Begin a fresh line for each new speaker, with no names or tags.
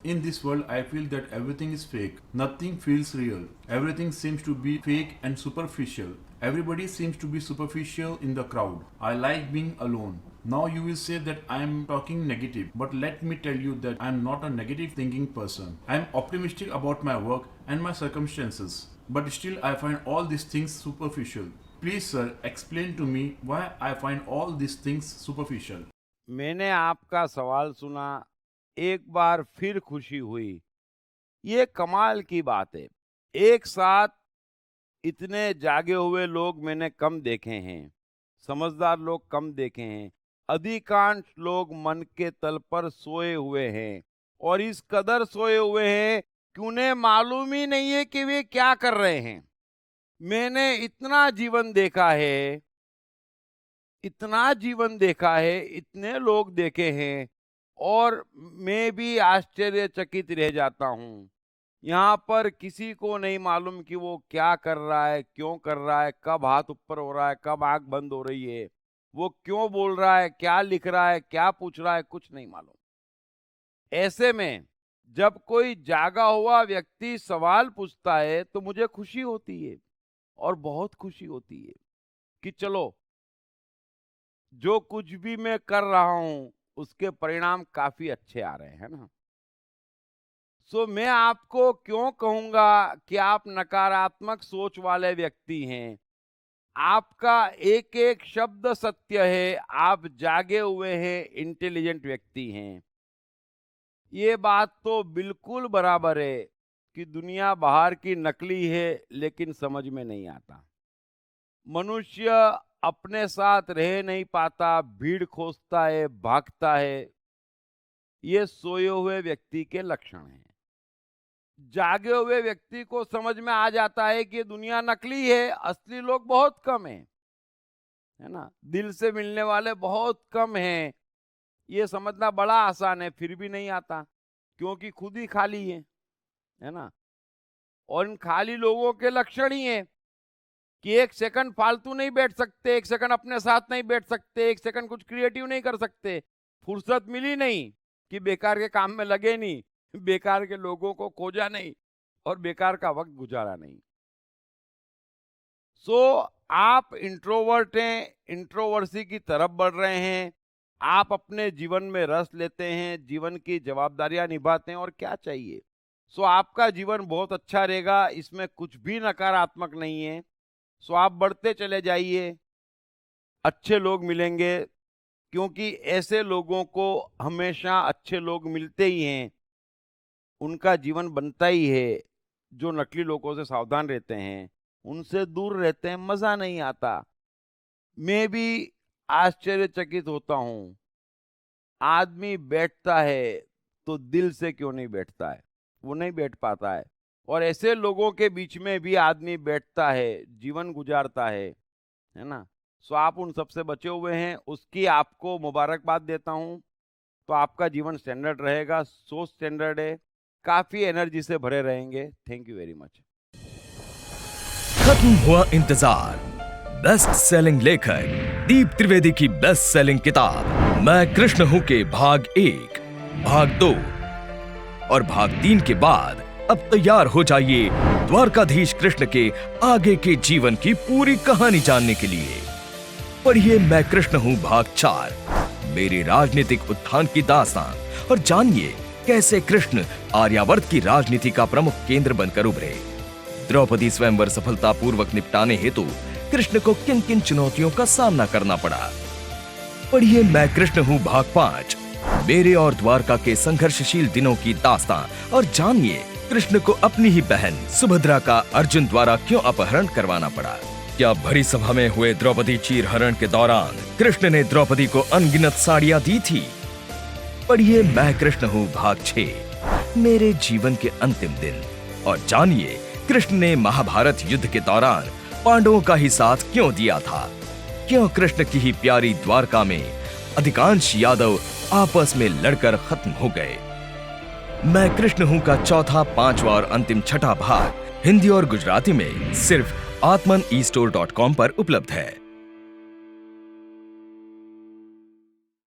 In this world, I feel that everything is fake. Nothing feels real. Everything seems to be fake and superficial. Everybody seems to be superficial in the crowd. I like being alone. Now you will say that I am talking negative, but let me tell you that I am not a negative thinking person. I am optimistic about my work and my circumstances, but still I find all these things superficial. Please sir, explain to me why I find all these things superficial.
मैंने आपका सवाल सुना, एक बार फिर खुशी हुई। ये कमाल की बात है। एक साथ इतने जागे हुए लोग मैंने कम देखे हैं, समझदार लोग कम देखे हैं। अधिकांश लोग मन के तल पर सोए हुए हैं और इस कदर सोए हुए हैं कि उन्हें मालूम ही नहीं है कि वे क्या कर रहे हैं। मैंने इतना जीवन देखा है, इतना जीवन देखा है, इतने लोग देखे हैं और मैं भी आश्चर्यचकित रह जाता हूँ। यहाँ पर किसी को नहीं मालूम कि वो क्या कर रहा है, क्यों कर रहा है, कब हाथ ऊपर हो रहा है, कब आंख बंद हो रही है, वो क्यों बोल रहा है, क्या लिख रहा है, क्या पूछ रहा है, कुछ नहीं मालूम। ऐसे में जब कोई जागा हुआ व्यक्ति सवाल पूछता है तो मुझे खुशी होती है और बहुत खुशी होती है कि चलो, जो कुछ भी मैं कर रहा हूं उसके परिणाम काफी अच्छे आ रहे हैं ना। सो मैं आपको क्यों कहूंगा कि आप नकारात्मक सोच वाले व्यक्ति हैं। आपका एक एक शब्द सत्य है, आप जागे हुए हैं, इंटेलिजेंट व्यक्ति हैं। ये बात तो बिल्कुल बराबर है कि दुनिया बाहर की नकली है लेकिन समझ में नहीं आता। मनुष्य अपने साथ रह नहीं पाता, भीड़ खोजता है, भागता है। ये सोए हुए व्यक्ति के लक्षण हैं। जागे हुए व्यक्ति को समझ में आ जाता है कि दुनिया नकली है, असली लोग बहुत कम हैं, है ना। दिल से मिलने वाले बहुत कम हैं। ये समझना बड़ा आसान है, फिर भी नहीं आता क्योंकि खुद ही खाली है ना। और इन खाली लोगों के लक्षण ही है कि एक सेकंड फालतू नहीं बैठ सकते, एक सेकंड अपने साथ नहीं बैठ सकते, एक सेकंड कुछ क्रिएटिव नहीं कर सकते। फुर्सत मिली नहीं कि बेकार के काम में लगे नहीं, बेकार के लोगों को खोजा नहीं और बेकार का वक्त गुजारा नहीं। सो आप इंट्रोवर्ट हैं, इंट्रोवर्सी की तरफ बढ़ रहे हैं। आप अपने जीवन में रस लेते हैं, जीवन की जवाबदारियां निभाते हैं और क्या चाहिए। सो आपका जीवन बहुत अच्छा रहेगा, इसमें कुछ भी नकारात्मक नहीं है। सो आप बढ़ते चले जाइए, अच्छे लोग मिलेंगे क्योंकि ऐसे लोगों को हमेशा अच्छे लोग मिलते ही हैं, उनका जीवन बनता ही है। जो नकली लोगों से सावधान रहते हैं, उनसे दूर रहते हैं, मजा नहीं आता। मैं भी आश्चर्यचकित होता हूं, आदमी बैठता है तो दिल से क्यों नहीं बैठता है, वो नहीं बैठ पाता है। और ऐसे लोगों के बीच में भी आदमी बैठता है, जीवन गुजारता है ना। सो आप उन सबसे बचे हुए हैं, उसकी आपको मुबारकबाद देता हूं। तो आपका जीवन स्टैंडर्ड रहेगा, सोच स्टैंडर्ड है, काफी एनर्जी से भरे रहेंगे। Thank you very much.
खत्म हुआ इंतजार। बेस्ट सेलिंग लेखक दीप त्रिवेदी की बेस्ट सेलिंग किताब मैं कृष्ण हूं के भाग 1, भाग 2 और भाग 3 के बाद अब तैयार हो जाइए द्वारकाधीश कृष्ण के आगे के जीवन की पूरी कहानी जानने के लिए। पढ़िए मैं कृष्ण हूं भाग 4, मेरे राजनीतिक उत्थान की दास्तान और जानिए कैसे कृष्ण आर्यावर्त की राजनीति का प्रमुख केंद्र बनकर उभरे। द्रौपदी स्वयंवर सफलतापूर्वक निपटाने हेतु कृष्ण को किन किन चुनौतियों का सामना करना पड़ा। पढ़िए मैं कृष्ण हूं भाग 5, मेरे और द्वारका के संघर्षशील दिनों की दास्तान और जानिए कृष्ण को अपनी ही बहन सुभद्रा का अर्जुन द्वारा क्यों अपहरण करवाना पड़ा। क्या भरी सभा में हुए द्रौपदी चीरहरण के दौरान कृष्ण ने द्रौपदी को अनगिनत साड़ियां दी थी। पढ़िए मैं कृष्ण हूं भाग 6, मेरे जीवन के अंतिम दिन और जानिए कृष्ण ने महाभारत युद्ध के दौरान पांडवों का ही साथ क्यों दिया था। क्यों कृष्ण की ही प्यारी द्वारका में अधिकांश यादव आपस में लड़कर खत्म हो गए। मैं कृष्ण हूं का चौथा, 5वां और अंतिम 6ठा भाग हिंदी और गुजराती में सिर्फ atmanestore.com पर उपलब्ध है।